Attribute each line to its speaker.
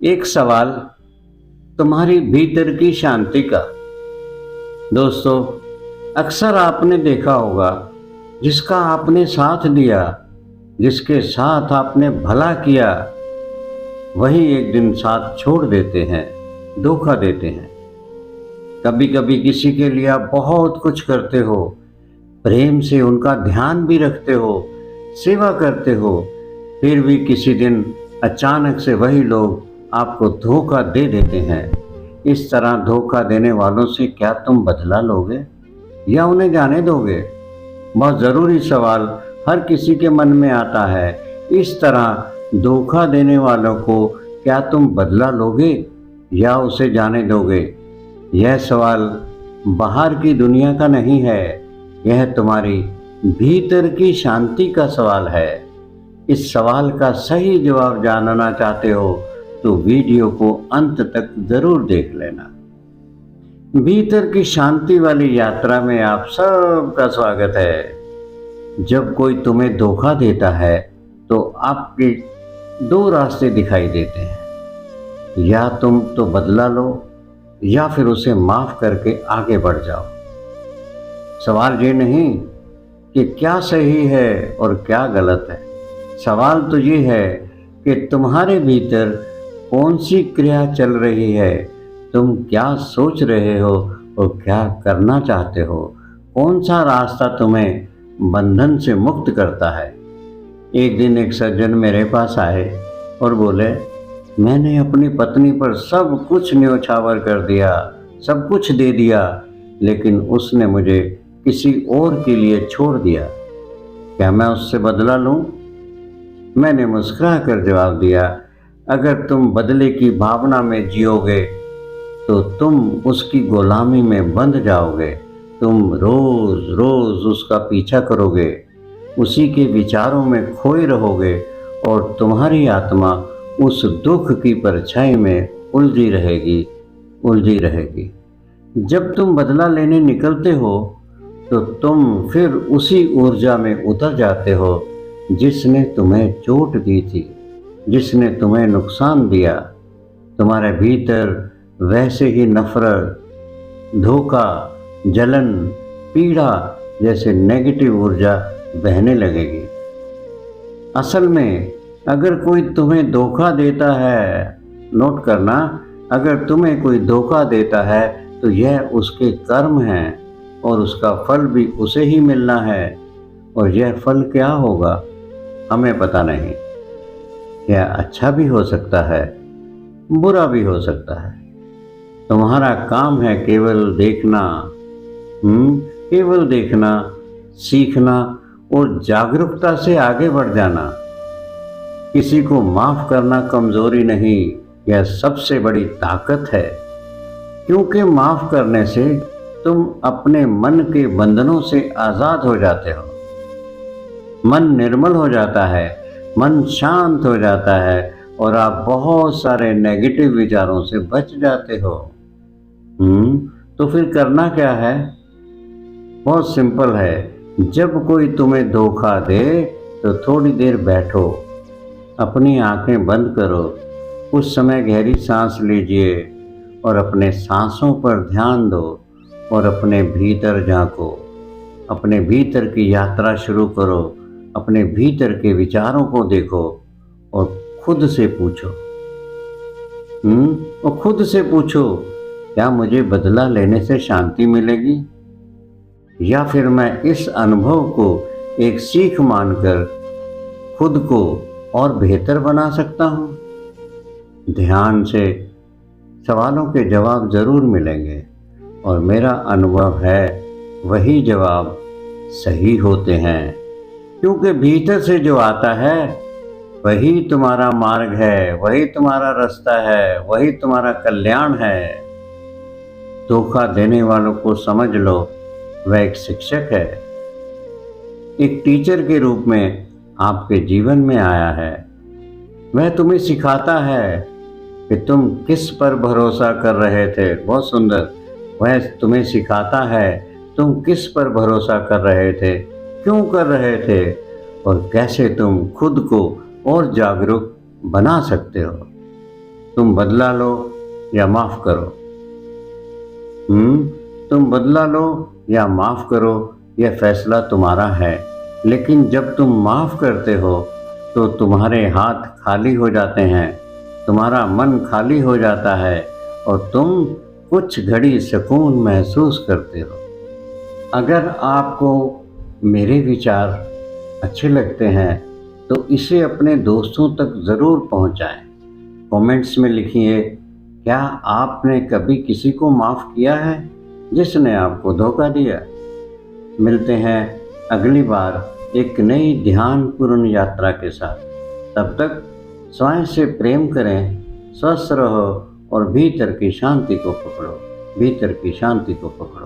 Speaker 1: एक सवाल तुम्हारी भीतर की शांति का। दोस्तों, अक्सर आपने देखा होगा जिसका आपने साथ दिया, जिसके साथ आपने भला किया, वही एक दिन साथ छोड़ देते हैं, धोखा देते हैं। कभी कभी किसी के लिए आप बहुत कुछ करते हो, प्रेम से उनका ध्यान भी रखते हो, सेवा करते हो, फिर भी किसी दिन अचानक से वही लोग आपको धोखा दे देते हैं। इस तरह धोखा देने वालों से क्या तुम बदला लोगे या उन्हें जाने दोगे? बहुत ज़रूरी सवाल हर किसी के मन में आता है। इस तरह धोखा देने वालों को क्या तुम बदला लोगे या उसे जाने दोगे? यह सवाल बाहर की दुनिया का नहीं है, यह तुम्हारी भीतर की शांति का सवाल है। इस सवाल का सही जवाब जानना चाहते हो तो वीडियो को अंत तक जरूर देख लेना। भीतर की शांति वाली यात्रा में आप सबका स्वागत है। जब कोई तुम्हें धोखा देता है तो आपके दो रास्ते दिखाई देते हैं, या तुम तो बदला लो या फिर उसे माफ करके आगे बढ़ जाओ। सवाल ये नहीं कि क्या सही है और क्या गलत है, सवाल तो ये है कि तुम्हारे भीतर कौन सी क्रिया चल रही है, तुम क्या सोच रहे हो और क्या करना चाहते हो, कौन सा रास्ता तुम्हें बंधन से मुक्त करता है। एक दिन एक सज्जन मेरे पास आए और बोले, मैंने अपनी पत्नी पर सब कुछ न्योछावर कर दिया, सब कुछ दे दिया, लेकिन उसने मुझे किसी और के लिए छोड़ दिया। क्या मैं उससे बदला लूं? मैंने मुस्कुरा कर जवाब दिया, अगर तुम बदले की भावना में जियोगे तो तुम उसकी गुलामी में बंध जाओगे। तुम रोज रोज उसका पीछा करोगे, उसी के विचारों में खोए रहोगे और तुम्हारी आत्मा उस दुख की परछाई में उलझी रहेगी। जब तुम बदला लेने निकलते हो तो तुम फिर उसी ऊर्जा में उतर जाते हो जिसने तुम्हें चोट दी थी, जिसने तुम्हें नुकसान दिया। तुम्हारे भीतर वैसे ही नफरत, धोखा, जलन, पीड़ा जैसे नेगेटिव ऊर्जा बहने लगेगी। असल में अगर कोई तुम्हें धोखा देता है, नोट करना, अगर तुम्हें कोई धोखा देता है तो यह उसके कर्म हैं और उसका फल भी उसे ही मिलना है। और यह फल क्या होगा हमें पता नहीं। यह अच्छा भी हो सकता है, बुरा भी हो सकता है। तुम्हारा काम है केवल देखना, सीखना और जागरूकता से आगे बढ़ जाना। किसी को माफ करना कमजोरी नहीं, यह सबसे बड़ी ताकत है, क्योंकि माफ करने से तुम अपने मन के बंधनों से आजाद हो जाते हो। मन निर्मल हो जाता है, मन शांत हो जाता है और आप बहुत सारे नेगेटिव विचारों से बच जाते हो। तो फिर करना क्या है? बहुत सिंपल है। जब कोई तुम्हें धोखा दे तो थोड़ी देर बैठो, अपनी आंखें बंद करो, कुछ समय गहरी सांस लीजिए और अपने सांसों पर ध्यान दो और अपने भीतर झांको। अपने भीतर की यात्रा शुरू करो, अपने भीतर के विचारों को देखो और खुद से पूछो, क्या मुझे बदला लेने से शांति मिलेगी या फिर मैं इस अनुभव को एक सीख मानकर खुद को और बेहतर बना सकता हूँ? ध्यान से सवालों के जवाब जरूर मिलेंगे और मेरा अनुभव है वही जवाब सही होते हैं, क्योंकि भीतर से जो आता है वही तुम्हारा मार्ग है, वही तुम्हारा रास्ता है, वही तुम्हारा कल्याण है। धोखा देने वालों को समझ लो, वह एक शिक्षक है, एक टीचर के रूप में आपके जीवन में आया है। वह तुम्हें सिखाता है कि तुम किस पर भरोसा कर रहे थे। बहुत सुंदर। वह तुम्हें सिखाता है तुम किस पर भरोसा कर रहे थे, क्यों कर रहे थे और कैसे तुम खुद को और जागरूक बना सकते हो। तुम बदला लो या माफ करो। तुम बदला लो या माफ करो, यह फैसला तुम्हारा है। लेकिन जब तुम माफ करते हो तो तुम्हारे हाथ खाली हो जाते हैं, तुम्हारा मन खाली हो जाता है और तुम कुछ घड़ी सुकून महसूस करते हो। अगर आपको मेरे विचार अच्छे लगते हैं तो इसे अपने दोस्तों तक ज़रूर पहुंचाएं। कमेंट्स में लिखिए, क्या आपने कभी किसी को माफ़ किया है जिसने आपको धोखा दिया? मिलते हैं अगली बार एक नई ध्यानपूर्ण यात्रा के साथ। तब तक स्वयं से प्रेम करें, स्वस्थ रहो और भीतर की शांति को पकड़ो, भीतर की शांति को पकड़ो।